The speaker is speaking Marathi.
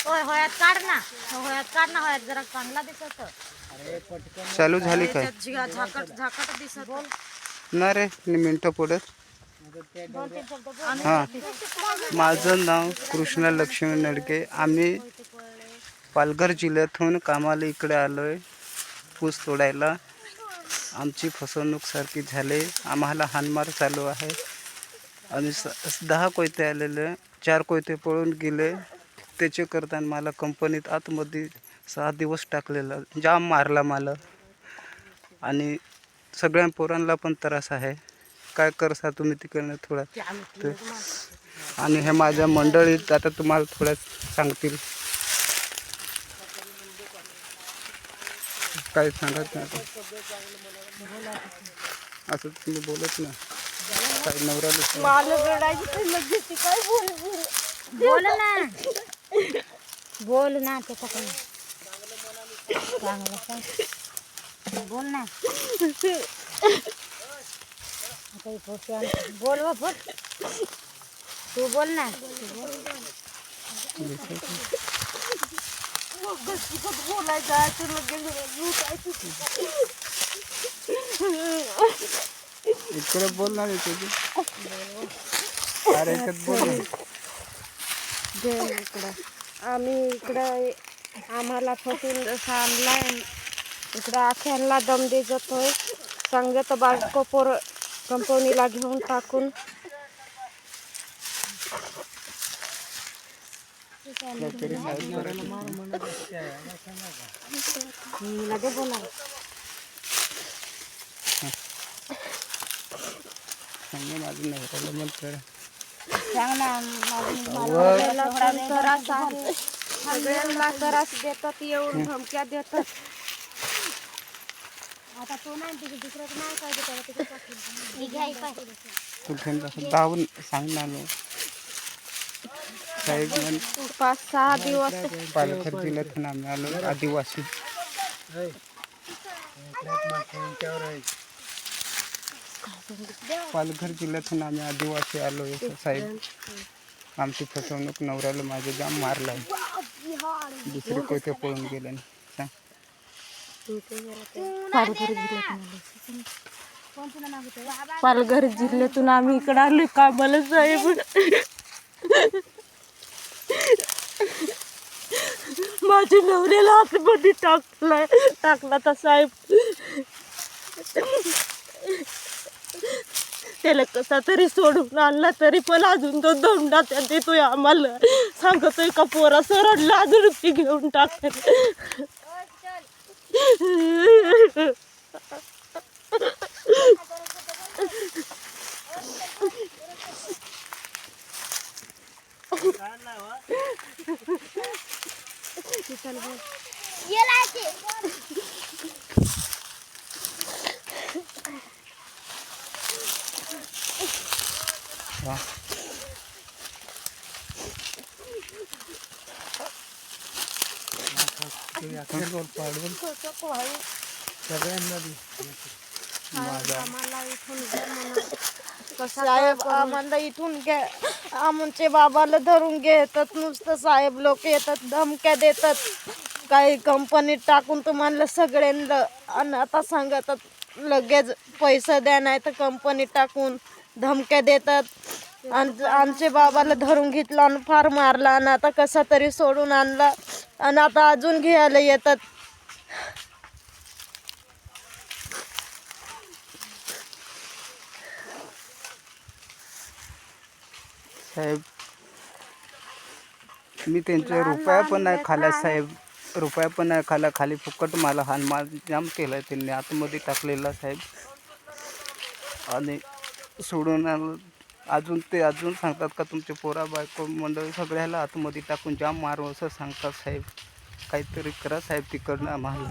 होय होयात काढ ना, होयात काढ ना, होयात जरा चांगला दिसत. चालू झाली काय झाकट झाकट दिसत. ना रे मिनटं पुढे. 2-3 शब्द बोल. हां, माझं नाव कृष्णा लक्ष्मी नडके. आम्ही पालघर जिल्ह्यातून कामाला इकडे आलो आहे ऊस तोडायला. आमची फसवणूक सारखी झाली. आम्हाला हाणमार चालू आहे आणि 10 कोयते आलेले, 4 कोयते पळून गेले. त्याचे करताना मला कंपनीत आतमध्ये 6 दिवस टाकलेला, जाम मारला मला. आणि सगळ्या पोरांना पण त्रास आहे. काय करसा तुम्ही तिकडनं थोडा ते. आणि हे माझ्या मंडळीत आता तुम्हाला थोड्या सांगतील. काय सांगत नाही असं तुम्ही बोलत ना. काय नवऱ्याला बोल ना, बोल ना, त्याचा काही चांगलं सांग. बोल ना, बोल व बोल, तू बोल ना. इकडे बोलणार आहे तुझी. अरे बोल ना. आम्ही इकडं आम्हाला फसून आणलाय. इकडं आख्यांना दम दे जातोय. सांगत बायको पोर कंपनीला घेऊन टाकून. लगे बोला. सांग माझं नवऱ्याला म्हणतं. सांग ना, सगळ्यांना त्रास देतात, येऊन धमक्या देतात. आता तो नाही तिथे दुसऱ्याचं नाही काय त्याला तिकडे टाकून. तू घेऊन धावून सांग ना. साहेब 5-6 दिवस पालघर जिल्ह्यातून आम्ही आलो, आदिवासी. पालघर जिल्ह्यातून आम्ही आदिवासी आलो साहेब. आमची फसवणूक नवऱ्याला माझे जाम मारलाय. दुसरी कोयते पळून गेले. सांग. पालघर जिल्ह्यातून आम्ही इकडे आलो कामाला साहेब. माझ्या नवऱ्याला आतमध्ये टाकला तर साहेब. त्याला कसा तरी सोडून आणला, तरी पण अजून तो दंडा त्या देतोय आम्हाला. सांगतोय का पोरा सरडला अजून ती घेऊन टाकेल. साहेब आम्हाला इथून घ्या. आमचे बाबाला धरून घेतात नुसतं. साहेब लोक येतात, धमक्या देतात. काही कंपनीत टाकून तुम्हाला सगळ्यांना. आणि आता सांगतात लगेच पैसा द्या, नाही तर कंपनीत टाकून धमक्या देतात. आणि आमचे बाबाला धरून घेतला आणि फार मारला. आणि आता कसा तरी सोडून आणला आणि आता अजून घ्यायला येतात. साहेब मी त्यांचे रुपया पण नाही खाल्ला साहेब. रुपया पण नाही खाल्ला. खाली फुकट मला हाणमार जाम केला त्यांनी. आतमध्ये टाकलेला साहेब. आणि सोडून अजून सांगतात का तुमचे पोरा बायको मंडळी सगळ्याला आतमध्ये टाकून जाम मारू असं सांगतात साहेब. काहीतरी करा साहेब तिकडनं आम्हाला.